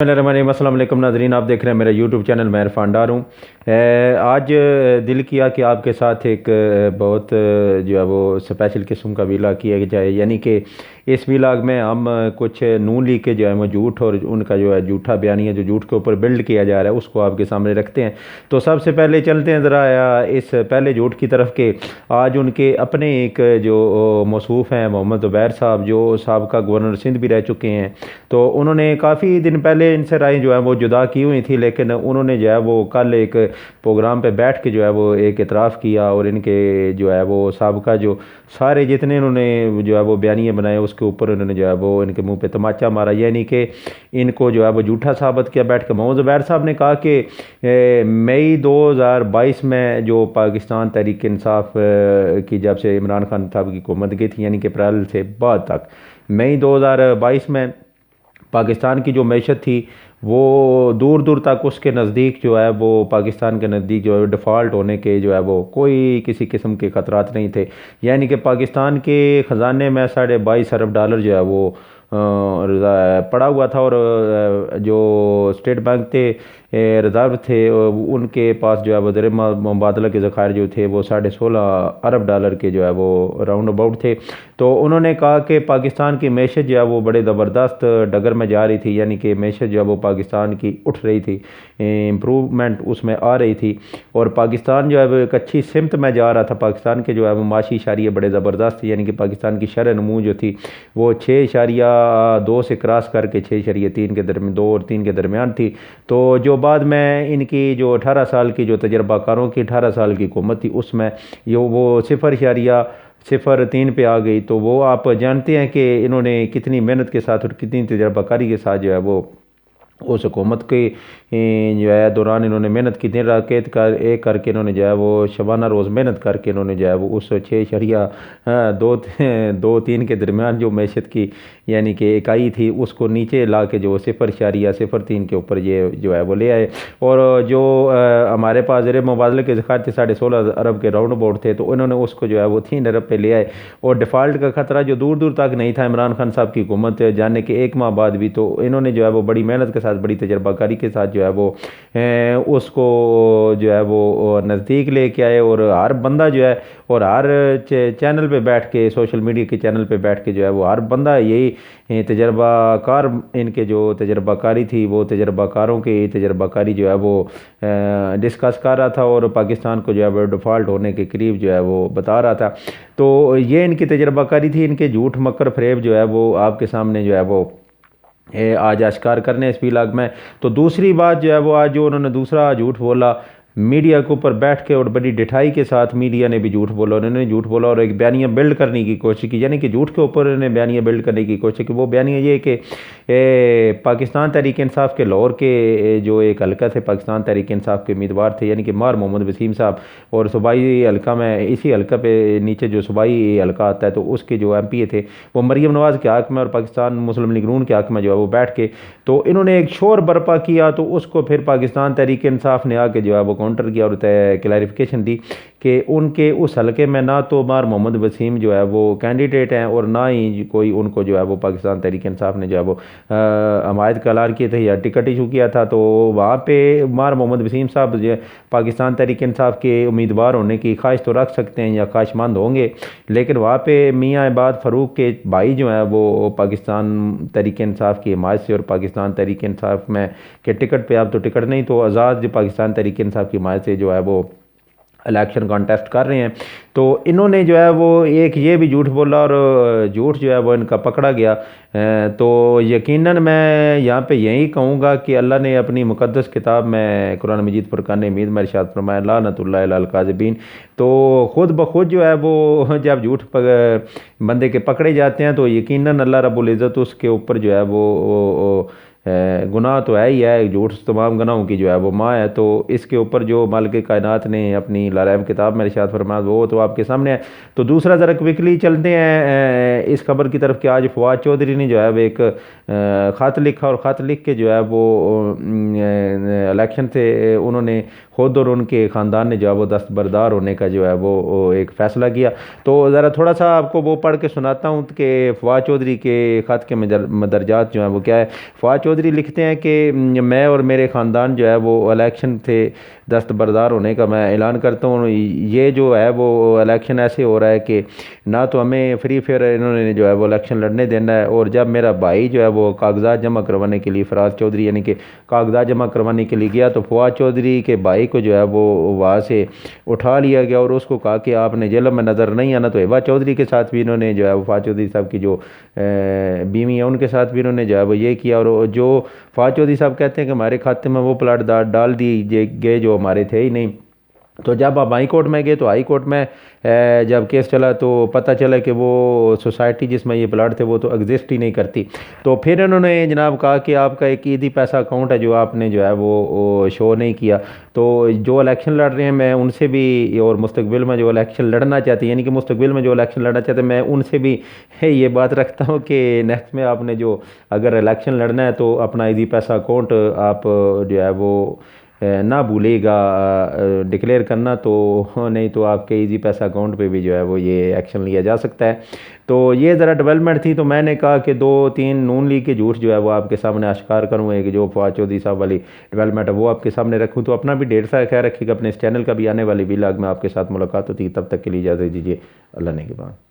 अस्सलाम वालेकुम नाज़रीन, आप देख रहे हैं मेरा यूट्यूब चैनल। मैं इरफान डार हूँ। आज दिल किया कि आपके साथ एक बहुत जो है वो स्पेशल किस्म का व्लॉग किया जाए, यानी कि इस व्लॉग में हम कुछ नून लीग के जो है वो झूठ और उनका जो है झूठा बयानिया जो झूठ के ऊपर बिल्ड किया जा रहा है उसको आपके सामने रखते हैं। तो सबसे पहले चलते हैं ज़रा इस पहले झूठ की तरफ के। आज उनके अपने एक जो मौसूफ़ हैं मोहम्मद ज़ुबैर साहब, जो साबका गवर्नर सिंध भी रह चुके हैं, तो उन्होंने काफ़ी दिन पहले इनसे राय जो है वो जुदा की हुई थी, लेकिन उन्होंने जो है वो कल एक प्रोग्राम पे बैठ के जो है वो एक इतराफ़ किया और इनके जो है वो साबका जो सारे जितने इन्होंने जो है वो बयानिए बनाए उसके ऊपर उन्होंने जो है वो इनके मुंह पे तमाचा मारा, यानी कि इनको जो है वो झूठा साबित किया बैठ के। मोहम्मद ज़ुबैर साहब ने कहा कि मई 2022 में जो पाकिस्तान तहरीक इंसाफ की जब से इमरान खान साहब की हुकूमत गई थी, यानी कि अप्रैल से बाद तक, मई 2022 में पाकिस्तान की जो मैशत थी वो दूर दूर तक उसके नज़दीक जो है वो पाकिस्तान के नज़दीक जो है डिफ़ॉल्ट होने के जो है वो कोई किसी किस्म के ख़तरात नहीं थे। यानी कि पाकिस्तान के ख़जाने में $22.5 अरब जो है वो पड़ा हुआ था, और जो स्टेट बैंक थे रिज़र्व थे उनके पास जो है वो ज़र मुबादला के ज़खायर जो थे वो $16.5 अरब के जो है वो राउंड अबाउट थे। तो उन्होंने कहा कि पाकिस्तान की मैशत जो है वो बड़े ज़बरदस्त डगर में जा रही थी, यानी कि मैशत जो है वो पाकिस्तान की उठ रही थी, इम्प्रूवमेंट उसमें आ रही थी, और पाकिस्तान जो है वो एक अच्छी सिमत में जा रहा था। पाकिस्तान के जो है वो माशी इशारिये बड़े ज़बरदस्त, यानी कि पाकिस्तान की शरह नमू जो थी वो 6.2 से क्रॉस करके 6.3 के दरमियान, 2 और 3 के दरमियान थी। तो जो बाद में इनकी जो 18 साल की जो तजर्बाकारों की 18 साल की हुकूमत थी उसमें वो 0.03 पे आ गई। तो वो आप जानते हैं कि इन्होंने कितनी मेहनत के साथ और कितनी तजर्बाकारी के साथ जो है वो उस हुकूमत के जो है दौरान इन्होंने मेहनत की, दिन रात एक करके इन्होंने जो है वो शबाना रोज़ मेहनत करके इन्होंने जो है वो उस 6.2-3 के दरमियान जो मैशत की यानी कि इकाई थी उसको नीचे ला के जो 0.03 के ऊपर ये जो है वो ले आए। और जो हमारे पास ज़र मुबादले के ज़खायर थे $16.5 अरब के राउंड अबाउट थे, तो उन्होंने उसको जो है वो 3 अरब पे ले आए। और डिफ़ॉल्ट का ख़तरा जो दूर दूर तक नहीं था इमरान खान साहब की हुकूमत जाने के 1 माह बाद भी, तो इन्होंने जो है वो बड़ी मेहनत के साथ बड़ी तजर्बाकारी के साथ जो है वो उसको जो है वो नज़दीक लेके आए। और हर बंदा जो है और हर चैनल पे बैठ के, सोशल मीडिया के चैनल पे बैठ के जो है वो हर बंदा यही तजर्बाकार, इनके जो तजर्बाकारी थी वो तजर्बाकारों की तजर्बाकारी जो है वो डिस्कस कर रहा था और पाकिस्तान को जो है वो डिफ़ॉल्ट होने के करीब जो है वो बता रहा था। तो ये इनकी तजर्बाकारी थी। इनके झूठ मकर फरेब जो है वो आपके सामने जो है वो आज आश्कार करने इस व्लॉग में। तो दूसरी बात जो है वो आज जो उन्होंने दूसरा झूठ बोला मीडिया के ऊपर बैठ के, और बड़ी डिठाई के साथ मीडिया ने भी झूठ बोला, उन्होंने झूठ बोला और एक बयानिया बिल्ड करने की कोशिश की, यानी कि झूठ के ऊपर उन्होंने बयानिया बिल्ड करने की कोशिश की। वो बयानिया ये कि पाकिस्तान तहरीक इंसाफ के लाहौर के जो एक हल्का थे, पाकिस्तान तहरीक इंसाफ के उम्मीदवार थे, यानी कि मार मोहम्मद वसीम साहब, और सूबाई हल्का में इसी हल्का पे नीचे जो सूबाई हल्का आता है तो उसके जो MP थे वो मरीम नवाज़ के हक़ में और पाकिस्तान मुस्लिम लीग नून के हक़ में जो है वो बैठ के तो इन्होंने एक शोर बर्पा किया। तो उसको फिर पाकिस्तान तहरीक इंसाफ ने आके जो है वो काउंटर किया और क्लैरिफिकेशन दी कि उनके उस हलके में ना तो मार मोहम्मद वसीम जो है वो कैंडिडेट हैं और ना ही कोई उनको जो है वो पाकिस्तान तहरीक इंसाफ ने जो है वो हमायत का ऐलान किया था या टिकट इशू किया था। तो वहाँ पे मार मोहम्मद वसीम साहब जो पाकिस्तान तहरीक इंसाफ के उम्मीदवार होने की ख्वाहिश तो रख सकते हैं या ख्वाहिशमंद होंगे, लेकिन वहाँ पे मियाँ इबाद फ़रूक के भाई जो हैं वो पाकिस्तान तहरीक इंसाफ की हिमायत से और पाकिस्तान तहरीक इंसाफ में के टिकट पे आप तो टिकट नहीं तो आज़ाद जो पाकिस्तान तहरीक इंसाफ की हिमायत से जो है वो इलेक्शन कॉन्टेस्ट कर रहे हैं। तो इन्होंने जो है वो एक ये भी झूठ बोला और झूठ जो है वो इनका पकड़ा गया। तो यकीनन मैं यहाँ पे यही कहूँगा कि अल्लाह ने अपनी मुक़द्दस किताब में कुरान मजीद फ़ुरक़ान हमीद में इरशाद फरमाया लानतुल्लाहि अलल काज़िबीन। तो ख़ुद ब खुद जो है वो जब झूठ बंदे के पकड़े जाते हैं तो यकीनन अल्लाह रब्बुल इज़्ज़त उसके ऊपर जो है वो गुनाह तो है ही है, झूठ तमाम गुनाहों की जो है वो माँ है। तो इसके ऊपर जो मालिक कायनात ने अपनी लारैब किताब में इरशाद फरमाया वो तो आपके सामने है। तो दूसरा ज़रा क्विकली चलते हैं इस खबर की तरफ कि आज फवाद चौधरी ने जो है वो एक ख़त लिखा और ख़त लिख के जो है वो इलेक्शन से उन्होंने खुद और उनके ख़ानदान ने जो है वो दस्तबरदार होने का जो है वो एक फ़ैसला किया। तो ज़रा थोड़ा सा आपको वो पढ़ के सुनाता हूँ कि फवाद चौधरी के ख़त के मदरजात जो है वो क्या है। फवाद चौधरी चौधरी लिखते हैं कि मैं और मेरे ख़ानदान जो है वो इलेक्शन से दस्तबरदार होने का मैं ऐलान करता हूँ। ये जो है वो इलेक्शन ऐसे हो रहा है कि ना तो हमें फ्री फेयर इन्होंने जो है वो इलेक्शन लड़ने देना है, और जब मेरा भाई जो है वो कागजात जमा करवाने के लिए, फराज चौधरी यानी कि कागजात जमा करवाने के लिए गया, तो फवाद चौधरी के भाई को जो है वो वहाँ से उठा लिया गया और उसको कहा कि आपने जेल में नज़र नहीं आना। तो हिबा चौधरी के साथ भी इन्होंने जो है वो फवाद चौधरी साहब की जो बीवी है उनके साथ भी इन्होंने जो है वो ये किया। और जो फवाद चौधरी साहब कहते हैं कि हमारे खाते में वो प्लाट डाल दिए गए जो हमारे थे ही नहीं। तो जब आप हाई कोर्ट में गए तो हाई कोर्ट में जब केस चला तो पता चला कि वो सोसाइटी जिसमें ये प्लाट थे वो तो एग्जिस्ट ही नहीं करती। तो फिर इन्होंने जनाब कहा कि आपका एक ईदी पैसा अकाउंट है जो आपने जो है वो शो नहीं किया। तो जो इलेक्शन लड़ रहे हैं मैं उनसे भी, और मुस्तकबिल में जो इलेक्शन लड़ना चाहते हैं, यानी कि मुस्तकबिल में जो इलेक्शन लड़ना चाहते हैं, मैं उनसे भी ये बात रखता हूँ कि नेक्स्ट में आपने जो अगर इलेक्शन लड़ना है तो अपना ईदी पैसा अकाउंट आप जो है वो ना भूलेगा डिक्लेयर करना। तो नहीं तो आपके इजी पैसा अकाउंट पे भी जो है वो ये एक्शन लिया जा सकता है। तो ये ज़रा डेवलपमेंट थी, तो मैंने कहा कि दो तीन नून लीग के झूठ जो है वो आपके सामने आश्कार करूँ, एक जो फवाद चौधरी साहब वाली डेवलपमेंट है वो आपके सामने रखूँ। तो अपना भी ढेर सारा ख्याल रखिएगा, अपने इस चैनल का भी आने वाली व्लॉग में आपके साथ मुलाकात होती है, तब तक के लिए इजाज़त दीजिए, अल्लाह ने के बाद।